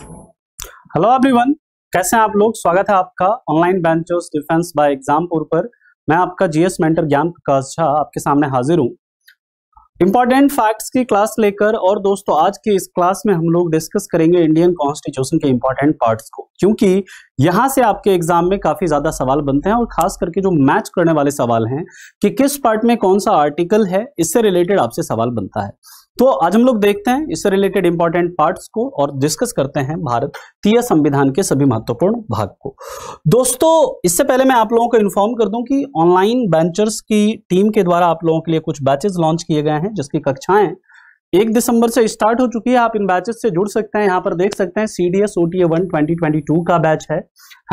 Hello everyone, कैसे हैं आप लोग। स्वागत है आपका online benchers defence bye Exampur पर। मैं आपका जीएस मेंटर ज्ञान प्रकाश झा आपके सामने हाजिर हूं इंपॉर्टेंट फैक्ट्स की क्लास लेकर। और दोस्तों, आज की इस क्लास में हम लोग डिस्कस करेंगे इंडियन कॉन्स्टिट्यूशन के इंपॉर्टेंट पार्ट्स को, क्योंकि यहां से आपके एग्जाम में काफी ज्यादा सवाल बनते हैं और खास करके जो मैच करने वाले सवाल हैं कि किस पार्ट में कौन सा आर्टिकल है, इससे रिलेटेड आपसे सवाल बनता है। तो आज हम लोग देखते हैं इससे रिलेटेड इंपॉर्टेंट पार्ट्स को और डिस्कस करते हैं भारतीय संविधान के सभी महत्वपूर्ण भाग को। दोस्तों, इससे पहले मैं आप लोगों को इन्फॉर्म कर दूं कि ऑनलाइन बेंचर्स की टीम के द्वारा आप लोगों के लिए कुछ बैचेस लॉन्च किए गए हैं, जिसकी कक्षाएं 1 दिसंबर से स्टार्ट हो चुकी है। आप इन बैचेस से जुड़ सकते हैं। यहाँ पर देख सकते हैं CDS OTA 1 2022 का बैच है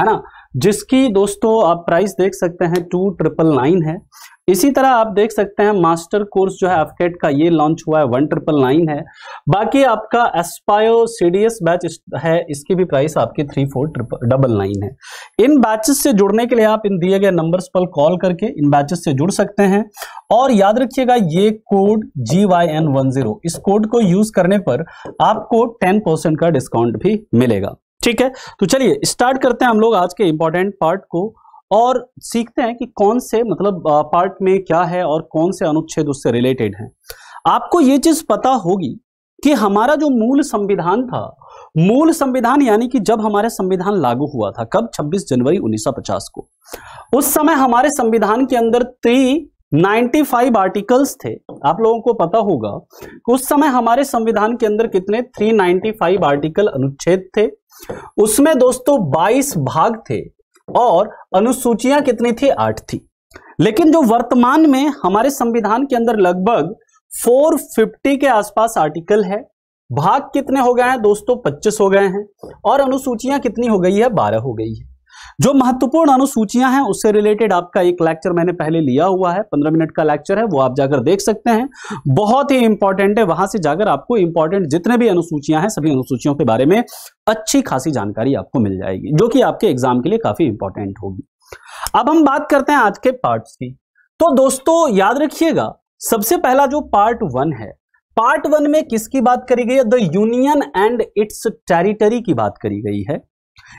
ना, जिसकी दोस्तों आप प्राइस देख सकते हैं 2999 है। इसी तरह आप देख सकते हैं मास्टर कोर्स जो है एफकेट का, ये लॉन्च हुआ है 1999 है। बाकी आपका एस्पायर CDS बैच है, इसकी भी प्राइस आपकी 3499 है। इन बैचेस से जुड़ने के लिए आप इन दिए गए नंबर्स पर कॉल करके इन बैचेस से जुड़ सकते हैं। और याद रखिएगा, ये कोड GYN10, इस कोड को यूज करने पर आपको 10% का डिस्काउंट भी मिलेगा। ठीक है, तो चलिए स्टार्ट करते हैं हम लोग आज के इंपॉर्टेंट पार्ट को और सीखते हैं कि कौन से पार्ट में क्या है और कौन से अनुच्छेद उससे रिलेटेड हैं। आपको ये चीज पता होगी कि हमारा जो मूल संविधान था, मूल संविधान यानी कि जब हमारे संविधान लागू हुआ था, कब 26 जनवरी 1950 को, उस समय हमारे संविधान के अंदर 395 आर्टिकल्स थे। आप लोगों को पता होगा उस समय हमारे संविधान के अंदर कितने 395 आर्टिकल अनुच्छेद थे। उसमें दोस्तों 22 भाग थे और अनुसूचियां कितनी थी, 8 थी। लेकिन जो वर्तमान में हमारे संविधान के अंदर लगभग 450 के आसपास आर्टिकल है। भाग कितने हो गए हैं दोस्तों, 25 हो गए हैं। और अनुसूचियां कितनी हो गई है, 12 हो गई है। जो महत्वपूर्ण अनुसूचियां हैं उससे रिलेटेड आपका एक लेक्चर मैंने पहले लिया हुआ है, 15 मिनट का लेक्चर है, वो आप जाकर देख सकते हैं। बहुत ही इंपॉर्टेंट है, वहां से जाकर आपको इंपॉर्टेंट जितने भी अनुसूचियां हैं सभी अनुसूचियों के बारे में अच्छी खासी जानकारी आपको मिल जाएगी, जो कि आपके एग्जाम के लिए काफी इंपॉर्टेंट होगी। अब हम बात करते हैं आज के पार्ट्स की। तो दोस्तों याद रखिएगा, सबसे पहला जो पार्ट 1 है, पार्ट 1 में किसकी बात करी गई है, the union and it's territory की बात करी गई है,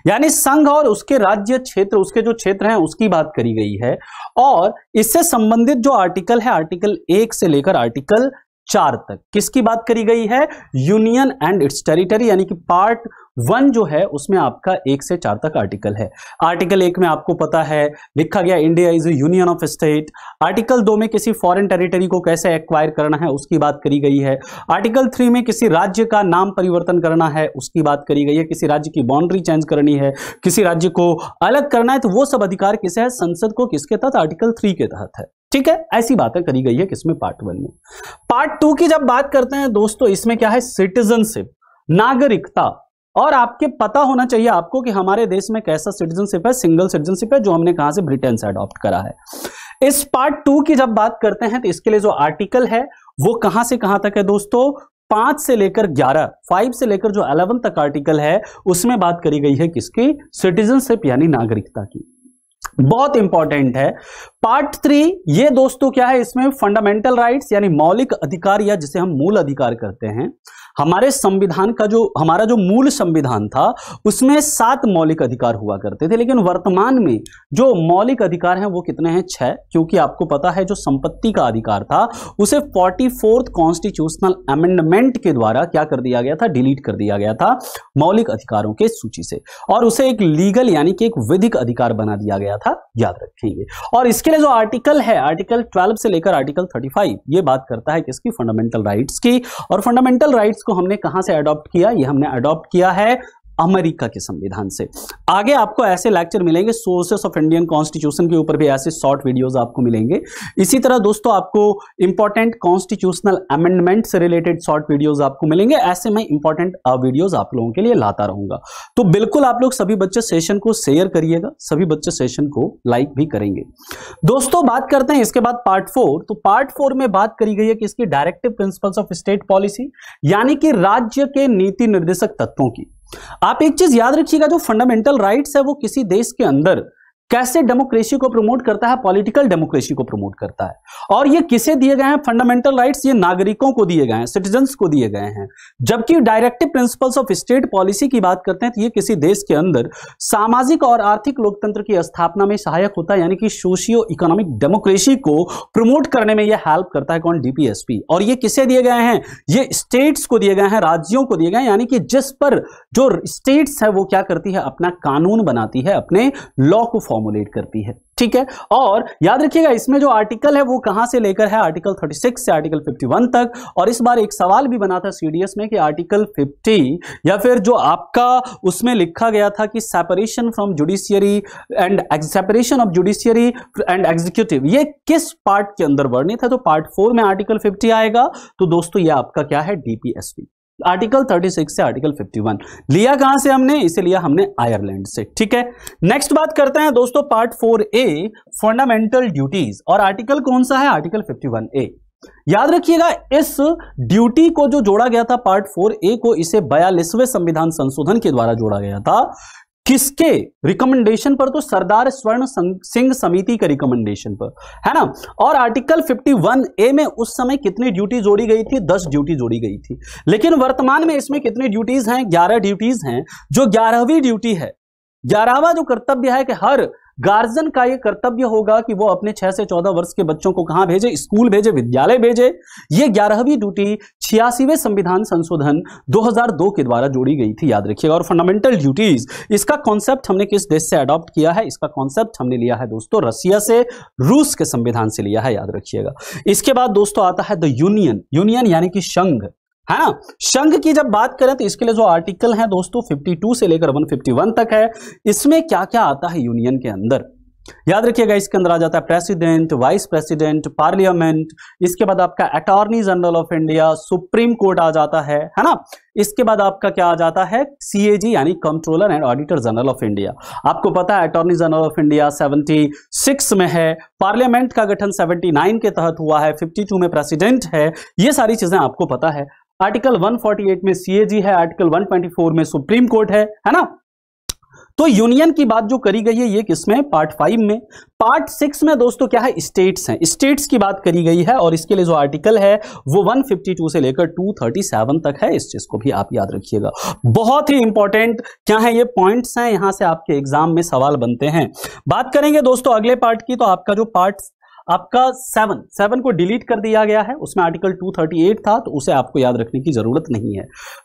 यानी संघ और उसके राज्य क्षेत्र, उसके जो क्षेत्र हैं उसकी बात करी गई है। और इससे संबंधित जो आर्टिकल है, आर्टिकल 1 से लेकर आर्टिकल 4 तक किसकी बात करी गई है, यूनियन एंड इट्स टेरिटरी, यानी कि पार्ट 1 जो है उसमें आपका 1 से 4 तक आर्टिकल है। आर्टिकल 1 में आपको पता है लिखा गया India is A union of state. Article 2 में किसी फॉरेन टेरिटरी को कैसे एक्वायर करना है उसकी बात करी गई है। आर्टिकल 3 में किसी राज्य का नाम परिवर्तन करना है उसकी बात करी गई है। किसी राज्य की बाउंड्री चेंज करनी है, किसी राज्य को अलग करना है, तो वो सब अधिकार किसे है, संसद को। किसके तहत, आर्टिकल 3 के तहत है। ठीक है, ऐसी बातें करी गई है किसमें, पार्ट 1 में। पार्ट 2 की जब बात करते हैं दोस्तों, इसमें क्या है, सिटीजनशिप, नागरिकता। और आपके पता होना चाहिए आपको कि हमारे देश में कैसा सिटीजनशिप है, सिंगल सिटीजनशिप है, जो हमने कहां से, ब्रिटेन से अडॉप्ट करा है। इस पार्ट 2 की जब बात करते हैं तो इसके लिए जो आर्टिकल है वो कहां से कहां तक है दोस्तों, 5 से लेकर 11, 5 से लेकर जो 11 तक आर्टिकल है उसमें बात करी गई है किसकी, सिटीजनशिप यानी नागरिकता की। बहुत इंपॉर्टेंट है। पार्ट 3 ये दोस्तों क्या है, इसमें फंडामेंटल राइट्स यानी मौलिक अधिकार, या जिसे हम मूल अधिकार कहते हैं। हमारे संविधान का जो हमारा जो मूल संविधान था उसमें 7 मौलिक अधिकार हुआ करते थे, लेकिन वर्तमान में जो मौलिक अधिकार हैं वो कितने हैं, 6। क्योंकि आपको पता है जो संपत्ति का अधिकार था उसे 44th कॉन्स्टिट्यूशनल अमेंडमेंट के द्वारा क्या कर दिया गया था, डिलीट कर दिया गया था मौलिक अधिकारों के सूची से, और उसे एक लीगल यानी कि एक विधिक अधिकार बना दिया गया था, याद रखेंगे। और इसके लिए जो आर्टिकल है, आर्टिकल 12 से लेकर आर्टिकल 35, ये बात करता है किसकी, फंडामेंटल राइट्स की। और फंडामेंटल राइट्स को हमने कहां से अडॉप्ट किया, ये हमने अडॉप्ट किया है अमेरिका के संविधान से। आगे आपको ऐसे लेक्चर मिलेंगे सोर्सेस ऑफ इंडियन कॉन्स्टिट्यूशन के ऊपर भी, ऐसे शॉर्ट वीडियोस आपको मिलेंगे। इसी तरह दोस्तों आपको इंपॉर्टेंट कॉन्स्टिट्यूशनल अमेंडमेंट से रिलेटेड शॉर्ट वीडियोस आपको मिलेंगे। ऐसे मैं इंपॉर्टेंट वीडियोस आप लोगों के लिए लाता रहूंगा। तो बिल्कुल आप लोग सभी बच्चे सेशन को शेयर करिएगा, सभी बच्चे सेशन को लाइक भी करेंगे। दोस्तों बात करते हैं इसके बाद पार्ट 4। तो पार्ट 4 में बात करी गई है कि इसकी directive principles of state policy, यानी कि राज्य के नीति निर्देशक तत्वों की। आप एक चीज याद रखिएगा, जो फंडामेंटल राइट्स है वो किसी देश के अंदर कैसे डेमोक्रेसी को प्रमोट करता है, पॉलिटिकल डेमोक्रेसी को प्रमोट करता है। और ये किसे दिए गए हैं फंडामेंटल राइट्स, ये नागरिकों को दिए गए हैं, सिटीजन्स को दिए गए हैं। जबकि directive principles of state policy की बात करते हैं तो ये किसी देश के अंदर सामाजिक और आर्थिक लोकतंत्र की स्थापना में सहायक होता है, यानी कि सोशियो इकोनॉमिक डेमोक्रेसी को प्रमोट करने में यह हेल्प करता है। कौन? डीपीएसपी। और ये किसे दिए गए हैं? ये स्टेट्स को दिए गए हैं, राज्यों को दिए गए हैं, यानी कि जिस पर जो स्टेट्स है वो क्या करती है, अपना कानून बनाती है, अपने लॉ को फॉर्मुलेट करती है। ठीक है, और याद रखिएगा इसमें जो आर्टिकल है वो कहां से लेकर है, आर्टिकल 36 से आर्टिकल 51 तक। और इस बार एक सवाल भी बना था सीडीएस में कि आर्टिकल 50 या फिर जो आपका उसमें लिखा गया था कि separation from judiciary and separation of judiciary and executive, ये किस पार्ट के अंदर वर्णित है? तो पार्ट 4 में आर्टिकल 50 आएगा। तो दोस्तों ये आपका क्या है? डीपीएसपी। आर्टिकल 36 से आर्टिकल 51 लिया कहां से हमने? इसे लिया हमने आयरलैंड से। ठीक है, नेक्स्ट बात करते हैं दोस्तों पार्ट 4A फंडामेंटल ड्यूटीज। और आर्टिकल कौन सा है? Article 51A। याद रखिएगा इस ड्यूटी को जो जोड़ा गया था पार्ट 4A को, इसे 42वें संविधान संशोधन के द्वारा जोड़ा गया था। किसके रिकमेंडेशन पर? तो सरदार स्वर्ण सिंह समिति के रिकमेंडेशन पर, है ना। और आर्टिकल 51A में उस समय कितनी ड्यूटी जोड़ी गई थी? 10 ड्यूटी जोड़ी गई थी। लेकिन वर्तमान में इसमें कितनी ड्यूटीज हैं? 11 ड्यूटीज हैं। जो 11वीं ड्यूटी है, 11वां जो कर्तव्य है कि हर गार्जियन का यह कर्तव्य होगा कि वो अपने 6 से 14 वर्ष के बच्चों को कहां भेजे? स्कूल भेजे, विद्यालय भेजे। ये 11वीं ड्यूटी 86वें संविधान संशोधन 2002 के द्वारा जोड़ी गई थी, याद रखिएगा। और फंडामेंटल ड्यूटीज, इसका कॉन्सेप्ट हमने किस देश से अडॉप्ट किया है? इसका कॉन्सेप्ट हमने लिया है दोस्तों रसिया से, रूस के संविधान से लिया है, याद रखिएगा। इसके बाद दोस्तों आता है द यूनियन। यूनियन यानी कि संघ, है ना। संघ की जब बात करें तो इसके लिए जो आर्टिकल है दोस्तों 52 से लेकर 151 तक है। इसमें क्या क्या आता है यूनियन के अंदर? याद रखिएगा इसके अंदर आ जाता है प्रेसिडेंट, वाइस प्रेसिडेंट, पार्लियामेंट। इसके बाद आपका attorney general of India, supreme court आ जाता है ना। इसके बाद आपका क्या आ जाता है? सीएजी यानी controller and auditor general of India. आपको पता है अटॉर्नी जनरल ऑफ इंडिया 76 में है, पार्लियामेंट का गठन 79 के तहत हुआ है, 52 में प्रेसिडेंट है। ये सारी चीजें आपको पता है। आर्टिकल 148 में सीएजी है, आर्टिकल 124 में सुप्रीम कोर्ट है ना। तो यूनियन की बात जो करी गई है ये किसमें? पार्ट 5 में। पार्ट 6 में दोस्तों क्या है? स्टेट्स हैं। स्टेट्स की बात करी गई है और इसके लिए जो आर्टिकल है वो 152 से लेकर 237 तक है। इस चीज को भी आप याद रखिएगा, बहुत ही इंपॉर्टेंट क्या है ये पॉइंट्स हैं, यहां से आपके एग्जाम में सवाल बनते हैं। बात करेंगे दोस्तों अगले पार्ट की, तो आपका जो पार्ट आपका 7 को डिलीट कर दिया गया है, उसमें आर्टिकल 238 था, तो उसे आपको याद रखने की जरूरत नहीं है।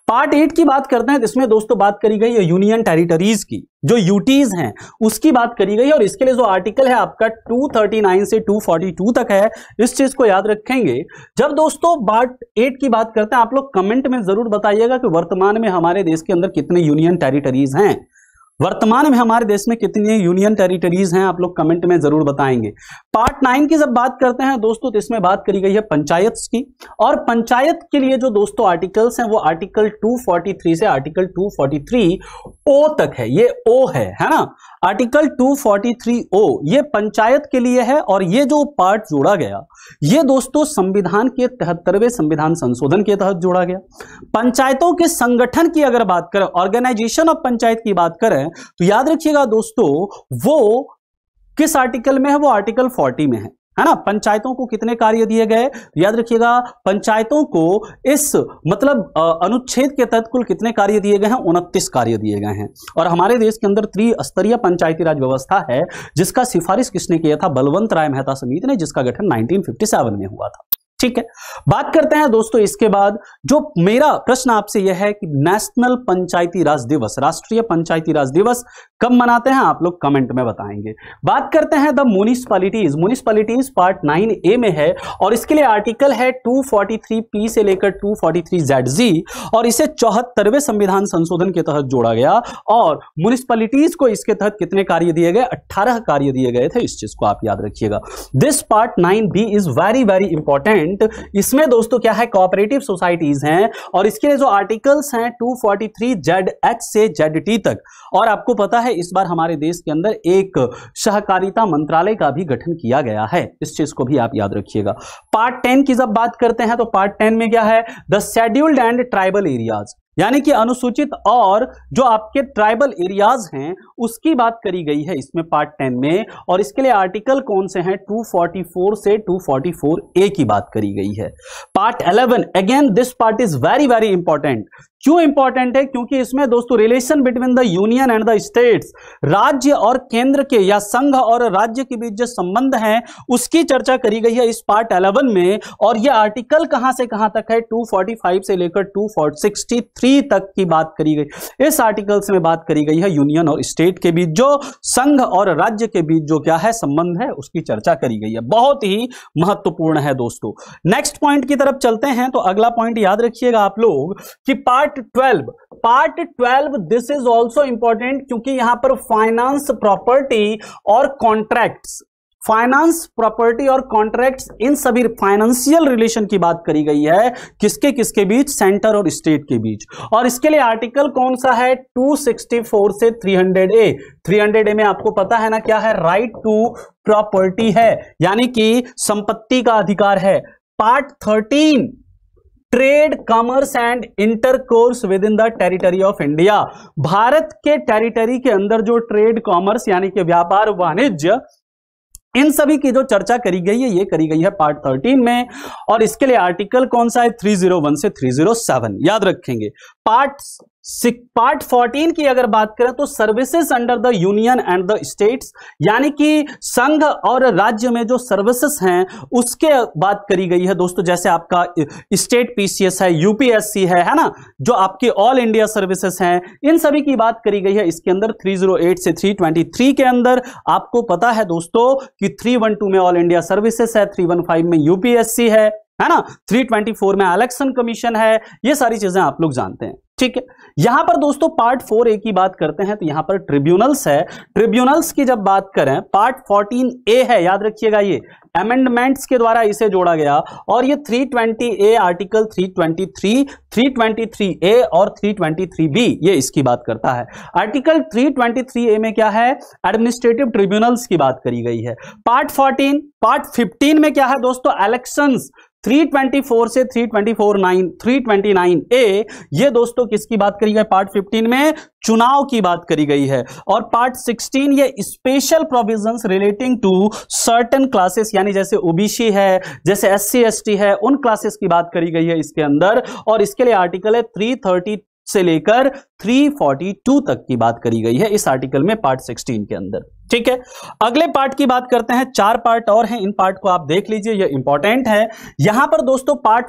पार्ट 8 की बात करते हैं तो इसमें दोस्तों बात करी गई है यूनियन टेरिटरीज की, जो यूटीज हैं उसकी बात करी गई है। और इसके लिए जो आर्टिकल है आपका 239 से 242 तक है। इस चीज को याद रखेंगे। जब दोस्तों पार्ट 8 की बात करते हैं, आप लोग कमेंट में जरूर बताइएगा कि वर्तमान में हमारे देश के अंदर कितने यूनियन टेरिटरीज हैं। वर्तमान में हमारे देश में कितनी यूनियन टेरिटरीज हैं, आप लोग कमेंट में जरूर बताएंगे। पार्ट 9 की जब बात करते हैं दोस्तों तो इसमें बात करी गई है पंचायत की। और पंचायत के लिए जो दोस्तों आर्टिकल्स हैं वो आर्टिकल 243 से आर्टिकल 243 ओ तक है। ये ओ है ना। आर्टिकल 243 ओ ये पंचायत के लिए है। और ये जो पार्ट जोड़ा गया ये दोस्तों संविधान के 73वें संविधान संशोधन के तहत जोड़ा गया। पंचायतों के संगठन की अगर बात करें, ऑर्गेनाइजेशन ऑफ पंचायत की बात करें, तो याद रखिएगा दोस्तों वो किस आर्टिकल में है? वो आर्टिकल 40 में है ना। पंचायतों को कितने कार्य दिए गए? याद रखिएगा पंचायतों को इस मतलब अनुच्छेद के तहत कुल कितने कार्य दिए गए हैं? 29 कार्य दिए गए हैं। और हमारे देश के अंदर त्रिस्तरीय पंचायती राज व्यवस्था है, जिसका सिफारिश किसने किया था? बलवंत राय मेहता समिति ने, जिसका गठन 1957 में हुआ था। ठीक है, बात करते हैं दोस्तों इसके बाद जो मेरा प्रश्न आपसे यह है कि नेशनल पंचायती राज दिवस, राष्ट्रीय पंचायती राज दिवस कब मनाते हैं? आप लोग कमेंट में बताएंगे। बात करते हैं the municipalities. Municipalities part 9A में है और इसके लिए आर्टिकल है 243P से लेकर 243ZG और इसे 74वें संविधान संशोधन के तहत जोड़ा गया। और म्युनिसिपैलिटीज को इसके तहत कितने कार्य दिए गए? 18 कार्य दिए गए थे। इस चीज को आप याद रखिएगा। This part 9B is very very important. इसमें दोस्तों क्या है? कोऑपरेटिव सोसाइटीज हैं और इसके लिए जो आर्टिकल्स हैं 243ZH से ZT तक। और आपको पता है इस बार हमारे देश के अंदर एक सहकारिता मंत्रालय का भी गठन किया गया है। इस चीज को भी आप याद रखिएगा। पार्ट 10 की जब बात करते हैं तो पार्ट 10 में क्या है? The scheduled and tribal areas. यानी कि अनुसूचित और जो आपके ट्राइबल एरियाज हैं उसकी बात करी गई है इसमें पार्ट 10 में। और इसके लिए आर्टिकल कौन से हैं, 244 से 244A की बात करी गई है। Part 11, again this part is very very important. क्यों इंपॉर्टेंट है, क्योंकि इसमें दोस्तों relation between the union and the states, राज्य और केंद्र के या संघ और राज्य के बीच जो संबंध हैं उसकी चर्चा करी गई है इस पार्ट 11 में। और यह आर्टिकल कहां से कहां तक है, 245 से लेकर 263 तक की बात करी गई। इस आर्टिकल में बात करी गई है यूनियन और स्टेट के बीच, जो संघ और राज्य के बीच जो क्या है संबंध है उसकी चर्चा करी गई है। बहुत ही महत्वपूर्ण है दोस्तों। नेक्स्ट पॉइंट की तरफ चलते हैं। तो अगला पॉइंट याद रखिएगा आप लोग कि part 12 this is also important, क्योंकि यहां पर फाइनेंस, प्रॉपर्टी और कॉन्ट्रैक्ट्स, फाइनेंस, प्रॉपर्टी और कॉन्ट्रैक्ट्स, इन सभी फाइनेंशियल रिलेशन की बात करी गई है। किसके किसके बीच, सेंटर और स्टेट के बीच। और इसके लिए आर्टिकल कौन सा है, 264 से 300A। 300A में आपको पता है ना क्या है, राइट टू प्रॉपर्टी है, यानी कि संपत्ति का अधिकार है। Part 13, trade, commerce and intercourse with in the territory of India. Bharat के टेरिटरी के अंदर जो ट्रेड, कॉमर्स यानी कि व्यापार, वाणिज्य, इन सभी की जो चर्चा करी गई है ये करी गई है पार्ट 13 में। और इसके लिए आर्टिकल कौन सा है, 301 से 307 याद रखेंगे। पार्ट 14 की अगर बात करें तो services under the union and the states, यानी कि संघ और राज्य में जो सर्विसेज हैं उसके बात करी गई है दोस्तों। जैसे आपका स्टेट पीसीएस है, यूपीएससी है ना, जो आपके ऑल इंडिया सर्विसेज हैं, इन सभी की बात करी गई है इसके अंदर। 308 से 323 के अंदर आपको पता है दोस्तों कि 312 में ऑल इंडिया सर्विसेज है, 315 में यूपीएससी है ना, 324 में इलेक्शन कमीशन है। ये सारी चीजें आप लोग जानते हैं, ठीक है। यहां पर दोस्तों पार्ट 4A की बात करते हैं तो यहां पर ट्रिब्यूनल्स है। ट्रिब्यूनल्स की जब बात करें, पार्ट 14A है, याद रखिएगा, ये अमेंडमेंट्स के द्वारा इसे जोड़ा गया। और ये 320A, आर्टिकल 323, 323A और 323B ये इसकी बात करता है। आर्टिकल 323A में क्या है, एडमिनिस्ट्रेटिव ट्रिब्यूनल्स की बात करी गई है। पार्ट 15 में क्या है दोस्तों, इलेक्शंस। 324 से 329A ये दोस्तों किसकी बात करी गई, पार्ट 15 में चुनाव की बात करी गई है। और पार्ट 16 ये special provisions relating to certain classes, यानी जैसे ओबीसी है, जैसे SC ST है, उन क्लासेस की बात करी गई है इसके अंदर। और इसके लिए आर्टिकल है 330 से लेकर 342 तक की बात करी गई है इस आर्टिकल में, पार्ट 16 के अंदर, ठीक है। अगले पार्ट की बात करते हैं। 4 पार्ट और हैं, इन पार्ट को आप देख लीजिए, ये इंपॉर्टेंट है। यहां पर दोस्तों पार्ट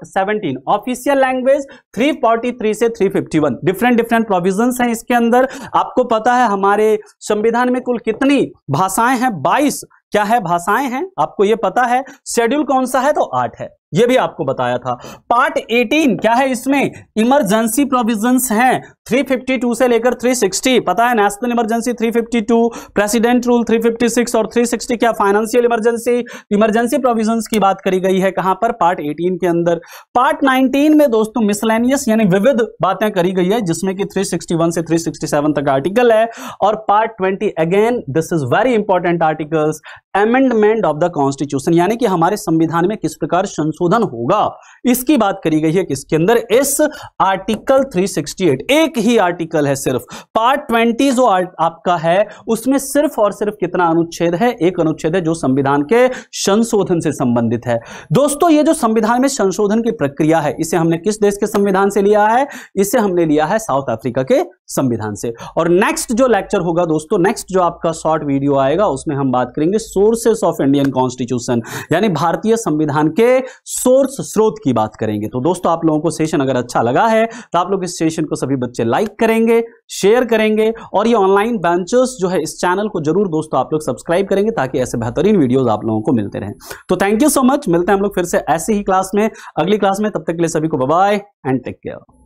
17 ऑफिशियल लैंग्वेज, 343 से 351 डिफरेंट प्रोविजंस हैं इसके अंदर। आपको पता है हमारे संविधान में कुल कितनी भाषाएं हैं, 22 क्या है भाषाएं हैं, आपको ये पता है। शेड्यूल कौन सा है, तो 8 है, ये भी आपको बताया था। पार्ट 18 क्या है, इसमें इमरजेंसी प्रोविजंस हैं, 352 से लेकर 360, पता है, नेशनल इमरजेंसी 352, प्रेसिडेंट रूल 356 और 360 क्या फाइनेंशियल इमरजेंसी प्रोविजंस की बात करी गई है, कहां पर, पार्ट 18 के अंदर। पार्ट 19 में दोस्तों मिसलेनियस यानी विविध बातें करी गई है, जिसमें कि 361 से 367 तक आर्टिकल है। और part 20 again this is very important articles, amendment of the constitution, यानी कि हमारे संविधान में किस प्रकार संशोधन होगा इसकी बात करी गई है किसके अंदर, इस आर्टिकल 368। एक ही आर्टिकल है सिर्फ। पार्ट 20 जो आपका है उसमें सिर्फ और सिर्फ कितना अनुच्छेद है, एक अनुच्छेद है जो संविधान के संशोधन से संबंधित है। दोस्तों ये जो संविधान में संशोधन की प्रक्रिया है, इसे हमने किस देश के संविधान से लिया है, इसे हमने लिया है साउथ अफ्रीका के संविधान से। और नेक्स्ट जो लेक्चर होगा दोस्तों, नेक्स्ट जो आपका शॉर्ट वीडियो आएगा उसमें हम बात करेंगे सोर्सेस ऑफ इंडियन कॉन्स्टिट्यूशन, यानी भारतीय संविधान के सोर्स, स्रोत की बात करेंगे। तो दोस्तों आप लोगों को सेशन अगर अच्छा लगा है तो आप लोग इस सेशन को सभी बच्चे लाइक करेंगे, शेयर करेंगे, और ये ऑनलाइन बेंचर्स जो है इस चैनल को जरूर दोस्तों आप लोग सब्सक्राइब करेंगे ताकि ऐसे बेहतरीन वीडियोस आप लोगों को मिलते रहें। तो थैंक यू सो मच, मिलते हैं हम लोग फिर से ऐसे ही क्लास में, अगली क्लास में। तब तक के लिए सभी को bye bye and take care.